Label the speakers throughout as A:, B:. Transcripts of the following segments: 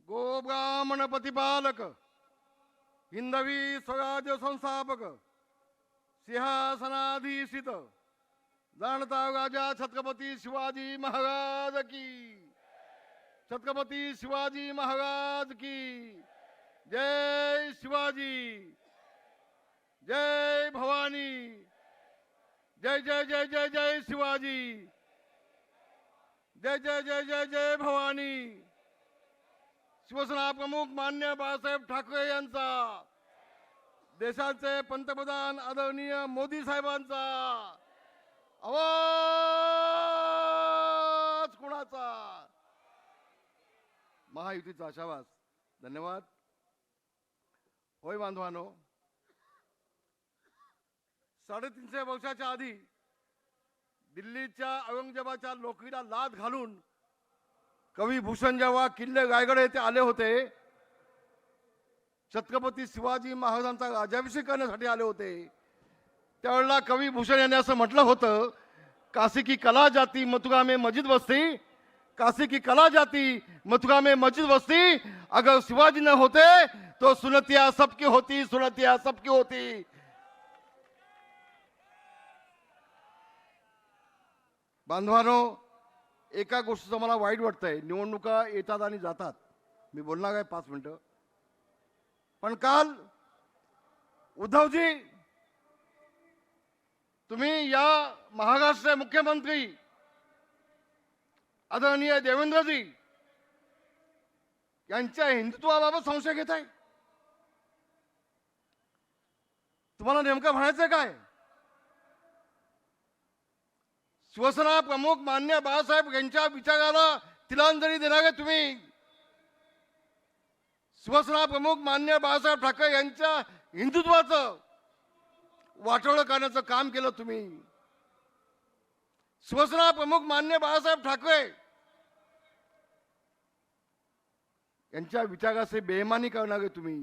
A: गोब्राह्मण प्रतिपालक, हिंदवी स्वराज्य संस्थापक, सिंहासनाधीशित जाणता राजा छत्रपती शिवाजी महाराज की, छत्रपती शिवाजी महाराज की जय. शिवाजी जय. भवानी जय जय जय जय जय. शिवाजी जय जय जय जय जय. भवानी. शिवसेना प्रमुख मान्य बाळासाहेब ठाकरे यांचा, देशाचे पंतप्रधान आदरणीय मोदी साहेबांचा आवाज कोणाचा? महायुतीचा आशावास. धन्यवाद. होय बांधवानो, 350 वर्षाच्या आधी दिल्लीच्या औरंगजेबाच्या लोकरीला लाथ घालून कवी भूषण जेव्हा किल्ले रायगड येथे आले होते, छत्रपती शिवाजी महाराजांचा राज्याभिषेक करण्यासाठी आले होते, त्यावेळेला कवी भूषण यांनी असं म्हटलं होतं, काशी की कला जाती मथुरा में मस्जिद बसती, काशी की कला जाती मथुरा में मस्जिद बसती, अगर शिवाजी न होते तो सुनतिया सबकी होती, सुनतिया सबकी होती. बांधवानो, एका गोष्टीचं मला वाईट वाटतंय, निवडणुका येतात आणि जातात. मी बोलणार आहे 5 मिनिटं, पण काल उद्धवजी, तुम्ही या महाराष्ट्राचे मुख्यमंत्री आदरणीय देवेंद्रजी यांच्या हिंदुत्वाबाबत संशय घेत आहे. तुम्हाला नेमकं म्हणायचं काय? शिवसेना प्रमुख मान्य बाळासाहेब यांच्या विचाराला तिलांजली देणारे तुम्ही, शिवसेना प्रमुख मान्य बाळासाहेब ठाकरे यांच्या हिंदुत्वाचं वाटोळं करण्याचं काम केलं तुम्ही. शिवसेना प्रमुख मान्य बाळासाहेब ठाकरे यांच्या विचाराचे बेईमानी करणारे तुम्ही,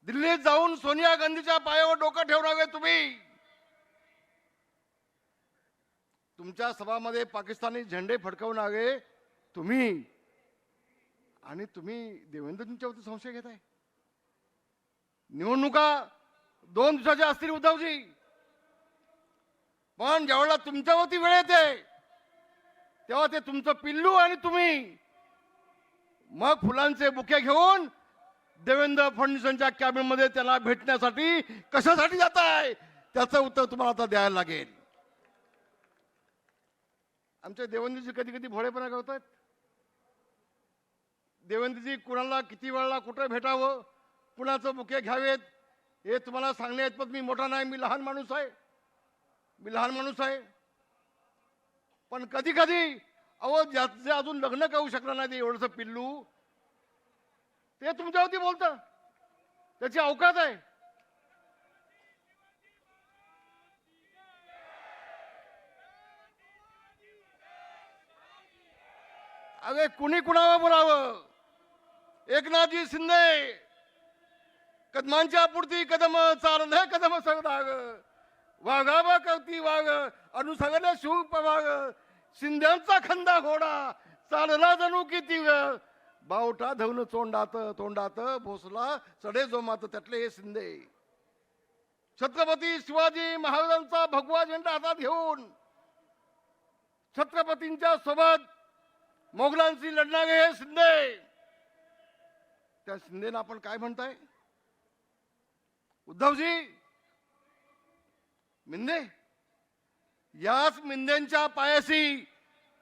A: दिल्लीत जाऊन सोनिया गांधीच्या पायावर डोकं ठेवणारे तुम्ही, तुमच्या सभामध्ये पाकिस्तानी झेंडे फडकवणारे तुम्ही, आणि तुम्ही देवेंद्रजींच्यावरती संशय घेताय. निवडणुका 2 दिवसाच्या असतील उद्धवजी, पण ज्यावेळेला तुमच्यावरती वेळ येते तेव्हा ते तुमचं पिल्लू आणि तुम्ही मग फुलांचे बुके घेऊन देवेंद्र फडणवीसांच्या कॅबिनेटमध्ये त्यांना भेटण्यासाठी कशासाठी जाताय, त्याचं उत्तर तुम्हाला आता द्यायला लागेल. आमच्या देवेंद्रजी कधी कधी भोळेपणा करतात. देवेंद्रजी कुणाला किती वेळेला कुठे भेटावं, कुणाचं बुके घ्यावेत हे तुम्हाला सांगणे ऐपत मी मोठा नाही, मी लहान माणूस आहे, पण कधी कधी ज्याचे अजून लग्न करू शकलं नाही ते एवढंसं पिल्लू, ते तुमच्यावरती बोलतं, त्याची अवकात आहे. अरे कुणी कुणावर बोलावं? एकनाथजी शिंदे कदमांच्या पुढती कदम चालले कदम सरदाग, वाघाबा करती वाघ अनुसरले शूप वाघ, शिंद्यांचा खंदा घोडा चालला जणू किती बावटा धवून तोंडात तोंडात भोसला चढे जोमात, त्यातले हे शिंदे. छत्रपती शिवाजी महाराजांचा भगवा झेंडा हातात घेऊन छत्रपतींच्या सोबत मोगलांशी लढणारे हे शिंदे, त्या शिंदेला आपण काय म्हणताय? उद्धवजी, मिंदे, याच मिंदेंच्या पायाशी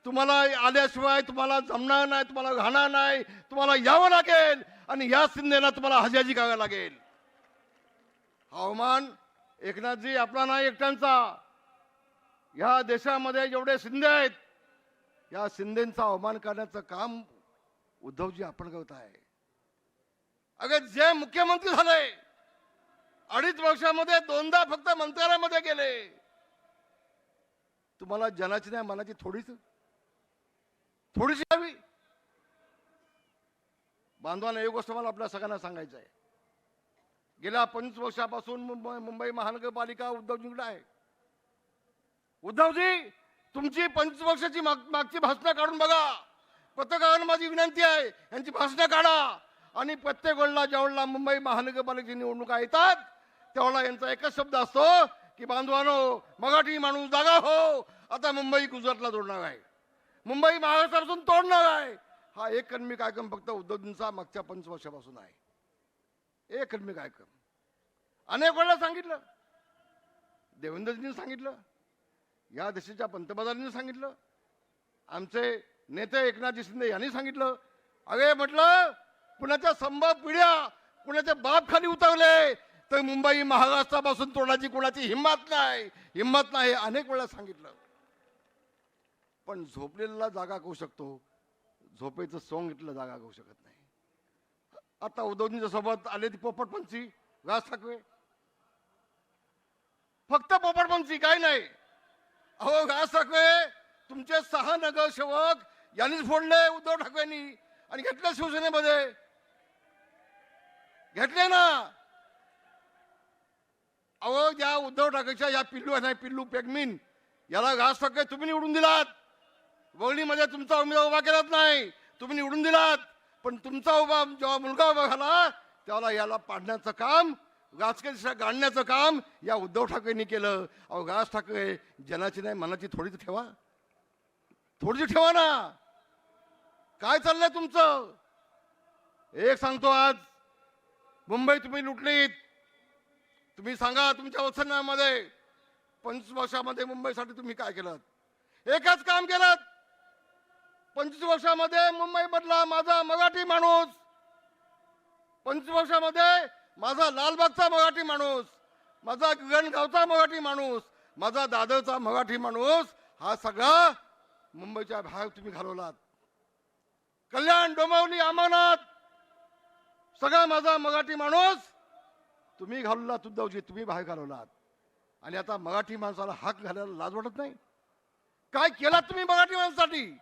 A: तुम्हाला आल्याशिवाय तुम्हाला जमणार नाही, तुम्हाला राहणार नाही, तुम्हाला यावं लागेल आणि या शिंदेला तुम्हाला हजाजी करावं लागेल. हवामान एकनाथजी आपला नाही एकट्यांचा, या देशामध्ये जेवढे शिंदे आहेत या शिंदेचा अवमान करण्याचं काम उद्धवजी आपण करताय. अगं जे मुख्यमंत्री झाले 2.5 वर्षामध्ये 2दा फक्त मंत्रालयामध्ये गेले, तुम्हाला जनाची नाही मनाची थोडीशी हवी. बांधवांना एक गोष्ट मला आपल्या सगळ्यांना सांगायचं आहे, गेल्या 25 वर्षापासून मुंबई महानगरपालिका उद्धवजींकडे आहे. उद्धवजी, तुमची 25 वर्षाची मागची भाषणं काढून बघा, पत्रकारांना माझी विनंती आहे, यांची भाषणं काढा आणि प्रत्येक वेळेला ज्यावेळेला मुंबई महानगरपालिकेची निवडणुका येतात त्यावेळेला यांचा एकच शब्द असतो की बांधवानो, मराठी माणूस जागा हो, आता मुंबई गुजरातला जोडणार आहे, मुंबई महाराष्ट्रापासून तोडणार आहे. हा एक कलमी कार्यक्रम फक्त उद्धवजींचा मागच्या 5 वर्षापासून आहे. एक कलमी कार्यक्रम अनेक वेळा सांगितलं, देवेंद्रजींनी सांगितलं, या देशाच्या पंतप्रधानांनी सांगितलं, आमचे नेते एकनाथजी शिंदे यांनी सांगितलं. अरे म्हटलं, कुणाच्या संभव पिढ्या कुणाच्या बाप खाली उतरले तर मुंबई महाराष्ट्रापासून तोडायची कुणाची हिंमत नाही, अनेक वेळा सांगितलं. पण झोपलेला जागा करू शकतो, झोपेचं सोंग इथलं जागा करू शकत नाही. आता उद्धवजींच्या सोबत आले ती पोपटपंची राज ठाकरे, फक्त पोपटपंची काय नाही. अहो राज ठाकरे तुमचे 6 नगरसेवक यांनीच फोडले उद्धव ठाकरेंनी आणि घेतले शिवसेनेमध्ये, घेतले ना. अहो या उद्धव ठाकरेच्या या पिल्लू पेगमीन याला राज ठाकरे तुम्ही निवडून दिलात. वळणीमध्ये तुमचा उमेदवार उभा केलाच नाही, तुम्ही निवडून दिलात. पण तुमचा जेव्हा मुलगा उभा झाला त्याला याला पाडण्याचं काम, राजकीय दिशा गाडण्याचं काम या उद्धव ठाकरेंनी केलं. अहो राज ठाकरे जनाची नाही मनाची थोडीच ठेवा ना. काय चाललंय तुमचं? एक सांगतो, आज मुंबई तुम्ही लुटलीत. तुम्ही सांगा तुमच्या वचनामध्ये 25 वर्षामध्ये मुंबईसाठी तुम्ही काय केलं? एकच काम केलं. 25 वर्षामध्ये मुंबई मधला माझा मराठी माणूस, 25 वर्षामध्ये माझा लालबागचा मराठी माणूस, माझा गिरणगावचा मराठी माणूस, माझा दादरचा मराठी माणूस, हा सगळा मुंबईच्या बाहेर तुम्ही घालवलात. कल्याण, डोंबिवली, अमरनाथ सगळा माझा मराठी माणूस तुम्ही घालवलात. उद्धवजी तुम्ही बाहेर घालवलात. आणि आता मराठी माणसाला हाक घालायला लाज वाटत नाही? काय केलात तुम्ही मराठी माणसासाठी?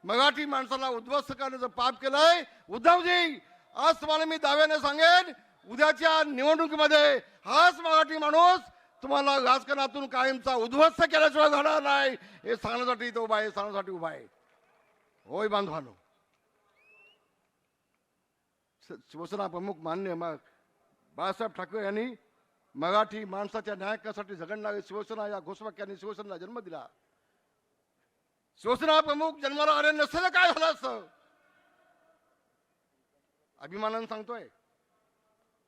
A: मराठी माणसाला उद्ध्वस्त करण्याचं पाप केलंय उद्धवजी. आज तुम्हाला मी दाव्याने सांगेन, उद्याच्या निवडणुकीमध्ये हाच मराठी माणूस तुम्हाला राजकारणातून कायमचा उद्ध्वस्त केल्याशिवाय घडणार नाही. हे सांगण्यासाठी तो उभा आहे, सांगण्यासाठी उभा आहे. होय बांधवानो, शिवसेना प्रमुख मान्य बाळासाहेब ठाकरे यांनी मराठी माणसाच्या न्यायासाठी झगडणारे शिवसेना या घोषवाक्याने शिवसेनेला जन्म दिला. शिवसेना प्रमुख जन्माला आले नसलं काय झालं असतं? अभिमानानं सांगतोय,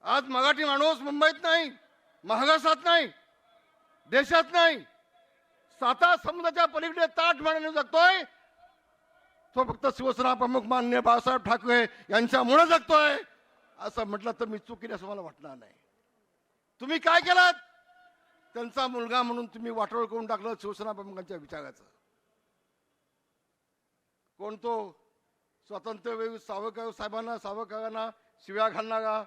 A: आज मराठी माणूस मुंबईत नाही, महाराष्ट्रात नाही, देशात नाही, 7 समुद्राच्या पलीकडे ताठ मानाने जगतोय. तो फक्त शिवसेना प्रमुख मान्य बाळासाहेब ठाकरे यांच्यामुळे जगतोय. असं म्हटलं तर मी चुकीने असं मला वाटणार नाही. तुम्ही काय केलात? त्यांचा मुलगा म्हणून तुम्ही वाटोळ करून टाकलं शिवसेना प्रमुखांच्या विचाराचं. कोण तो स्वातंत्र्यवीर सावरकरांना शिव्या घालणारा?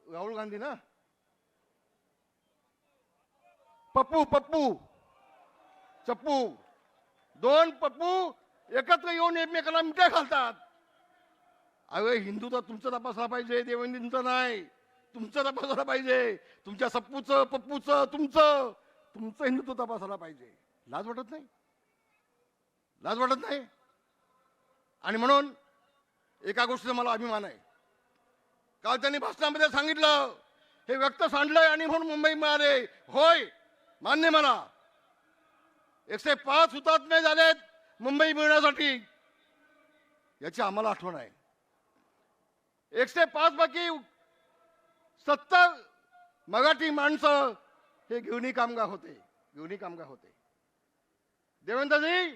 A: राहुल गांधी ना? पप्पू चप्पू, 2 पप्पू एकत्र येऊन एकमेकाला मिठ्या घालतात. अरे हिंदू तर तुमचं तपासला पाहिजे, देवेंद्रजींचं नाही. तुमचं तपासायला पाहिजे. तुमच्या सप्पूचं, पप्पूचं, तुमचं हिंदुत्व तपासायला पाहिजे. लाज वाटत नाही? लाज वाटत नाही? आणि म्हणून एका गोष्टीचा मला अभिमान आहे. काल त्यांनी भाषणामध्ये सांगितलं, हे व्यक्त सांडलंय आणि म्हणून मुंबई मिळाले. होय, मान्य मला. 105 हुतात्मे झालेत मुंबई मिळण्यासाठी, याची आम्हाला आठवण आहे. 105 पैकी 70 मराठी माणसं हे गिरणी कामगार होते. देवेंद्रजी,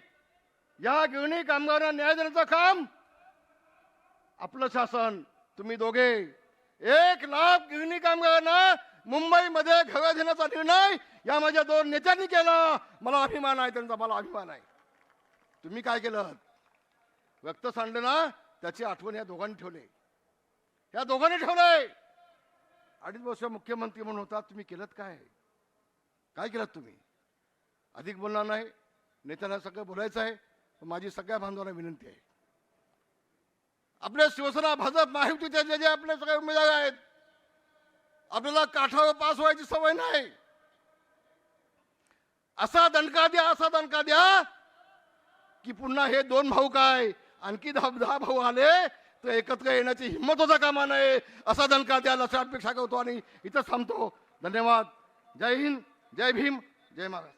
A: या गिरणी कामगारांना न्याय देण्याचं काम आपलं शासन, तुम्ही दोघे 1 लाख गिरणी कामगारांना मुंबईमध्ये घर देण्याचा निर्णय या माझ्या 2 नेत्यांनी केला. मला अभिमान आहे त्यांचा, मला अभिमान आहे. तुम्ही काय केलं? व्यक्त सांडलं ना, त्याची आठवण या दोघांनी ठेवले. 2.5 वर्ष मुख्यमंत्री म्हणून होता. तुम्ही केलं काय केलं तुम्ही? अधिक बोलणार नाही, नेत्यांना सगळं बोलायचं आहे. माझी सगळ्या बांधवांना विनंती आहे, आपल्या शिवसेना, भाजप, महायुतीचे जे आपले सगळे उमेदवार आहेत, आपल्याला काठावर पास व्हायची सवय नाही. असा दणका द्या की पुन्हा हे दोन भाऊ काय आणखी 10 भाऊ आले तर एकत्र येण्याची हिंमत होता कामा नये असा दणका द्यायला अशा अपेक्षा करतो आणि इथंच थांबतो. धन्यवाद. जय हिंद, जय भीम, जय महाराष्ट्र.